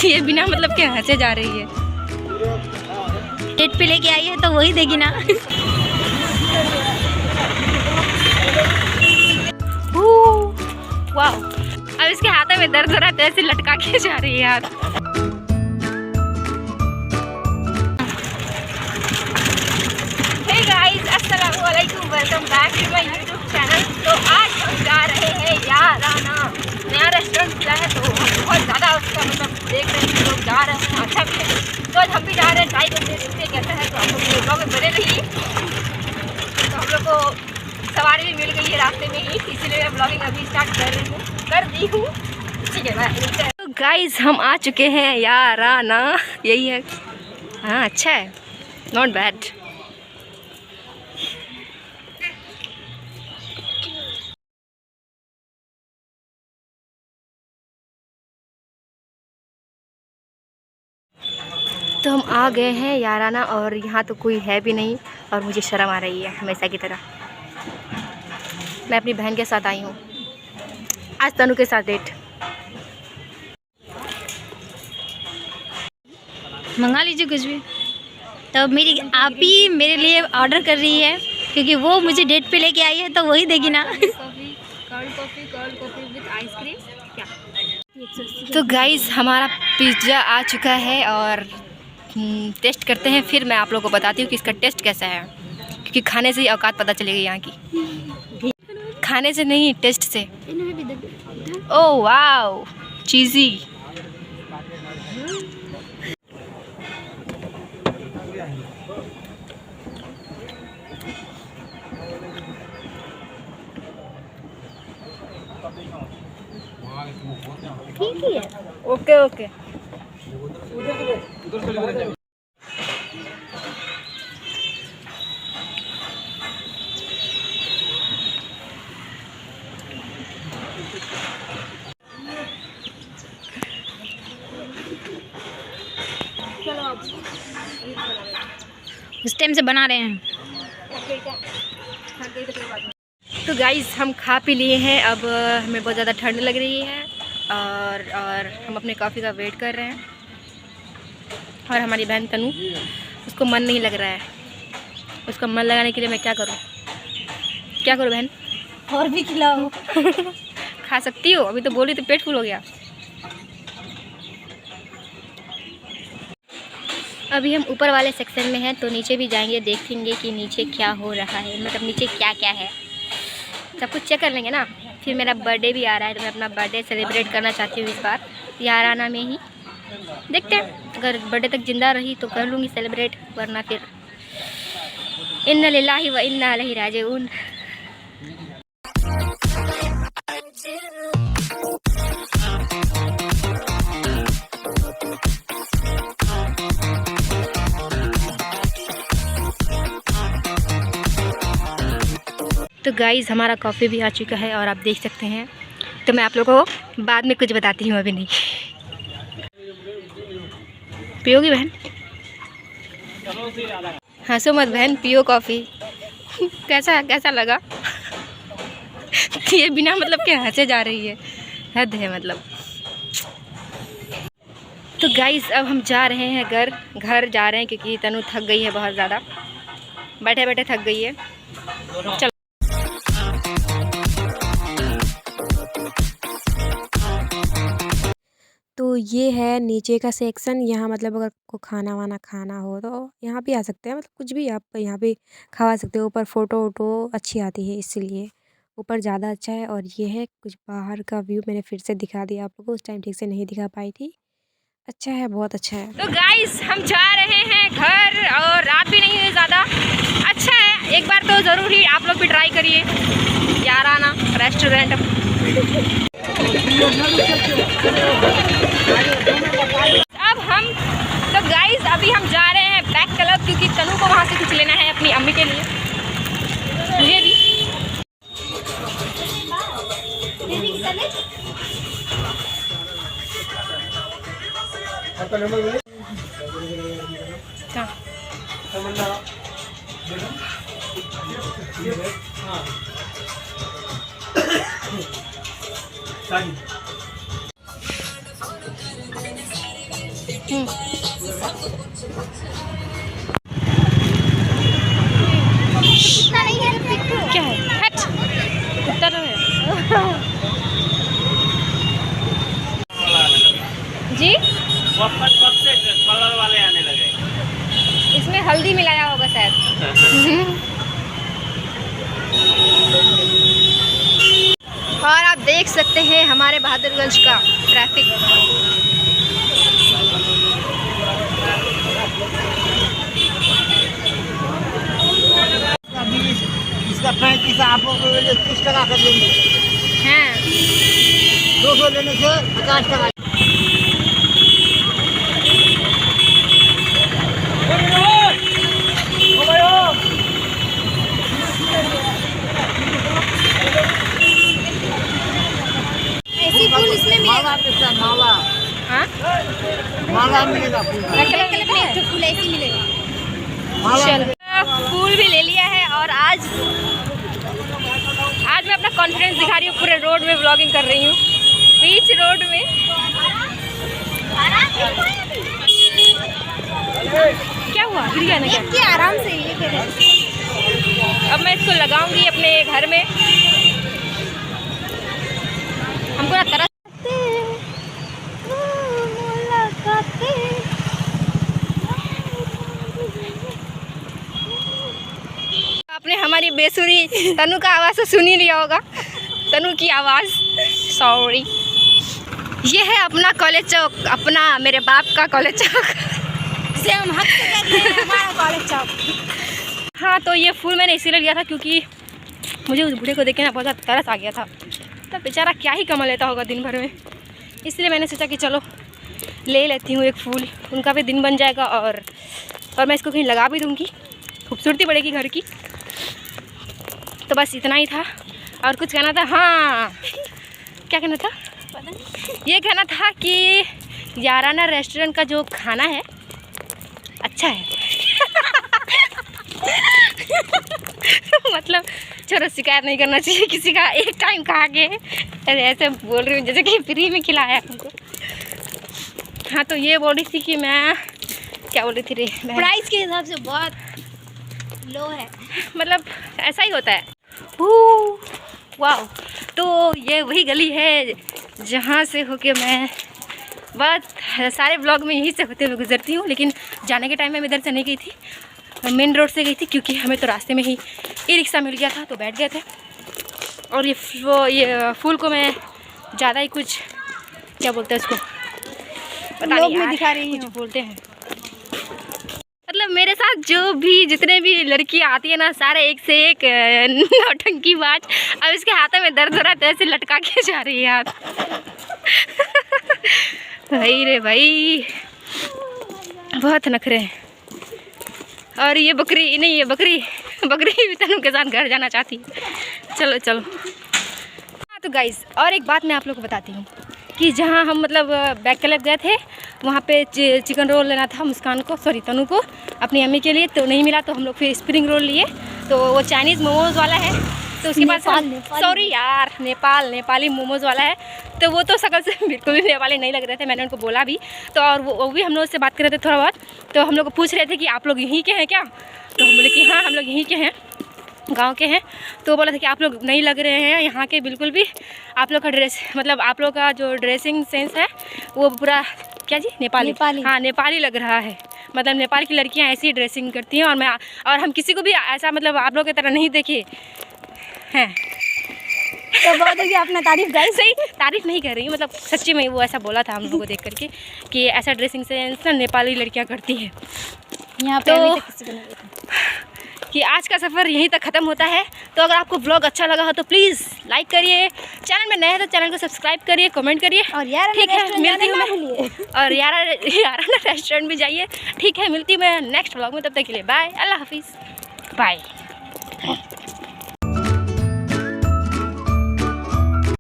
ये बिना मतलब के हंसे जा रही है। डेट पे लेके आई है तो वही देगी ना। वाह, अब इसके हाथों में दर्द हो रहा है तो ऐसे लटका के जा रही है यार। हे गाइस, अस्सलाम वालेकुम, welcome back to my YouTube channel. तो आज हम जा रहे हैं याराना, नया रेस्टोरेंट खुला है तो हम बहुत ज़्यादा उसका मतलब देख रहे हैं, लोग जा रहे हैं, अच्छा भी है तो आज हम भी जा रहे हैं, ट्राई करते हैं, देखते हैं कैसा है। तो हम लोग ब्लॉग में बने रहिए। तो हम लोग को सवारी भी मिल गई है रास्ते में ही, इसीलिए मैं ब्लॉगिंग अभी स्टार्ट कर दी हूँ। ठीक है भाई। तो गाइस हम आ चुके हैं याराना, यही है। हाँ अच्छा है, नॉट बैड। तो हम आ गए हैं याराना और यहाँ तो कोई है भी नहीं और मुझे शर्म आ रही है हमेशा की तरह। मैं अपनी बहन के साथ आई हूँ, आज तनु के साथ डेट। मंगा लीजिए कुछ भी। तो मेरी आप ही मेरे लिए ऑर्डर कर रही है क्योंकि वो मुझे डेट पे लेके आई है तो वही देगी ना। कोल्ड कॉफ़ी विद आइसक्रीम क्या? तो गाइस हमारा पिज़्ज़ा आ चुका है और टेस्ट करते हैं, फिर मैं आप लोगों को बताती हूँ कि इसका टेस्ट कैसा है, क्योंकि खाने से ही औकात पता चलेगी यहाँ की। खाने से नहीं, टेस्ट से। ओह वाओ, चीज़ी। ठीक ही है, ओके ओके। उस टाइम से बना रहे हैं। तो गाइस हम खा पी लिए हैं, अब हमें बहुत ज़्यादा ठंड लग रही है और हम अपने कॉफ़ी का वेट कर रहे हैं। और हमारी बहन तनु, उसको मन नहीं लग रहा है। उसको मन लगाने के लिए मैं क्या करूं बहन? और भी खिलाओ। खा सकती हो, अभी तो बोली तो पेट फुल हो गया। अभी हम ऊपर वाले सेक्शन में हैं तो नीचे भी जाएंगे, देखेंगे कि नीचे क्या हो रहा है, मतलब नीचे क्या क्या है, सब कुछ चेक कर लेंगे ना। फिर मेरा बर्थडे भी आ रहा है तो मैं अपना बर्थडे सेलिब्रेट करना चाहती हूँ इस बार याराना में ही। देखते हैं, अगर बर्थडे तक ज़िंदा रही तो कर लूँगी सेलिब्रेट, वरना फिर इन्ना लिल्लाहि व इन्ना इलैहि राजिऊन। तो गाइज़ हमारा कॉफ़ी भी आ चुका है और आप देख सकते हैं। तो मैं आप लोगों को बाद में कुछ बताती हूँ, अभी नहीं। पियोगी बहन? हंसो मत बहन, पियो कॉफ़ी। कैसा लगा? ये बिना मतलब के हंसे जा रही है, हद है मतलब। तो गाइज़ अब हम जा रहे हैं घर जा रहे हैं क्योंकि तनु थक गई है बहुत ज़्यादा, बैठे बैठे थक गई है। चलो। तो ये है नीचे का सेक्शन, यहाँ मतलब अगर को खाना वाना खाना हो तो यहाँ भी आ सकते हैं, मतलब कुछ भी आप यहाँ पे खा सकते हो। ऊपर फ़ोटो वोटो अच्छी आती है इसलिए ऊपर ज़्यादा अच्छा है। और ये है कुछ बाहर का व्यू, मैंने फिर से दिखा दिया आप लोगों को, उस टाइम ठीक से नहीं दिखा पाई थी। अच्छा है, बहुत अच्छा है। तो गाइस हम जा रहे हैं घर और रात भी नहीं है ज़्यादा, अच्छा है। एक बार तो ज़रूर ही आप लोग भी ट्राई करिए याराना रेस्टोरेंट। अब हम तो गाइस अभी हम जा रहे हैं बैक क्लब, क्योंकि तनु को वहाँ से कुछ लेना है अपनी अम्मी के लिए, मुझे भी। क्या है? हट, कुत्ता तो है। जी कब से कलर वाले आने लगे? इसमें हल्दी मिलाया होगा शायद। और आप देख सकते हैं हमारे बहादुरगंज का ट्रैफिक। इसका 35 आपको 30 टका कर लेंगे। हैं 200 लेने से 50 टका। ऐसी फूल इसमें मिलेगा। मावा हाँ मावा मिलेगा फूल। ब्लैक कलर में एक फूल ऐसी मिलेगा। मावा चलो फूल भी ले लिया है और आज मैं अपना कॉन्फिडेंस दिखा रही हूँ। पूरे रोड में व्लॉगिंग कर रही हूँ, बीच रोड में। क्या हुआ, गिर गया ना क्या? ये आराम से ये करें। अब मैं इसको लगाऊंगी अपने घर में। हमको ना तरस आपने हमारी बेसुरी तनु का आवाज़ तो सुन ही लिया होगा। तनु की आवाज़, सॉरी। ये है अपना कॉलेज चौक, अपना मेरे बाप का कॉलेज चौक। इसे हम हक से कहते हैं हमारा कॉलेज चौक। हाँ, तो ये फूल मैंने इसीलिए लिया था क्योंकि मुझे उस बूढ़े को देख के ना बहुत ज़्यादा तरस आ गया था। तब बेचारा क्या ही कमा लेता होगा दिन भर में, इसलिए मैंने सोचा कि चलो ले लेती हूँ एक फूल, उनका भी दिन बन जाएगा और मैं इसको कहीं लगा भी दूँगी, खूबसूरती बढ़ेगी घर की। तो बस इतना ही था। और कुछ कहना था? हाँ, क्या कहना था? ये कहना था कि याराना रेस्टोरेंट का जो खाना है अच्छा है। मतलब छोड़ो, शिकायत नहीं करना चाहिए किसी का। एक टाइम खा के ऐसे बोल रही हूँ जैसे कि फ्री में खिलाया हमको। हाँ, तो ये बोल रही थी कि मैं क्या बोल रही थी रे, प्राइस के हिसाब से बहुत लो है। मतलब ऐसा ही होता है। वाह, तो ये वही गली है जहाँ से होके मैं बहुत सारे ब्लॉग में यहीं से होते हुए गुजरती हूँ। लेकिन जाने के टाइम में मैं इधर से नहीं गई थी, मेन रोड से गई थी क्योंकि हमें तो रास्ते में ही ई रिक्शा मिल गया था तो बैठ गए थे। और ये फूल को मैं ज़्यादा ही कुछ क्या बोलते हैं उसको पता नहीं यार, दिखा रही कुछ बोलते हैं। मतलब मेरे साथ जो भी जितने भी लड़कियाँ आती है ना, सारे एक से एक नौटंकी बाज। अब इसके हाथों में दर्द हो रहा है तो ऐसे लटका के जा रही है हाथ। भाई रे भाई, बहुत नखरे हैं। और ये बकरी नहीं, ये बकरी भी तनु के साथ घर जाना चाहती है। चलो चलो। हाँ तो गाइस, और एक बात मैं आप लोग को बताती हूँ कि जहाँ हम मतलब बैग क्लब गए थे वहाँ पे चिकन रोल लेना था मुस्कान को, सॉरी तनु को, अपनी अम्मी के लिए। तो नहीं मिला तो हम लोग फिर स्प्रिंग रोल लिए। तो वो चाइनीज़ मोमोज़ वाला है, तो उसके बाद सॉरी यार, नेपाली मोमोज़ वाला है। तो वो तो शक्ल से बिल्कुल भी नेपाली नहीं लग रहे थे, मैंने उनको बोला भी। तो और वो भी हम लोग से बात कर रहे थे थोड़ा बहुत। तो हम लोग को पूछ रहे थे कि आप लोग यहीं के हैं क्या? तो हम बोले कि हाँ हम लोग यहीं के हैं, गांव के हैं। तो बोला था कि आप लोग नहीं लग रहे हैं यहाँ के बिल्कुल भी। आप लोग का ड्रेस मतलब आप लोग का जो ड्रेसिंग सेंस है वो पूरा क्या जी नेपाली। हाँ नेपाली लग रहा है। मतलब नेपाल की लड़कियाँ ऐसी ड्रेसिंग करती हैं और हम किसी को भी ऐसा मतलब आप लोग की तरह नहीं देखे हैं। तो बहुत होगी अपना तारीफ गाइस। सही तारीफ नहीं कर रही हूँ, मतलब सच्ची में वो ऐसा बोला था हम लोगों को देख करके कि ऐसा ड्रेसिंग सेंस ना नेपाली लड़कियाँ करती हैं। यहाँ पे तो अभी तक किसी को नहीं देखा। कि आज का सफ़र यहीं तक ख़त्म होता है। तो अगर आपको ब्लॉग अच्छा लगा हो तो प्लीज़ लाइक करिए, चैनल में नए हैं तो चैनल को सब्सक्राइब करिए, कमेंट करिए। और यार ठीक है, मिलती हूँ मैं। और याराना रेस्टोरेंट भी जाइए। ठीक है, मिलती हूँ मैं नेक्स्ट ब्लॉग में। तब तक के लिए बाय, अल्लाह हाफिज़, बाय।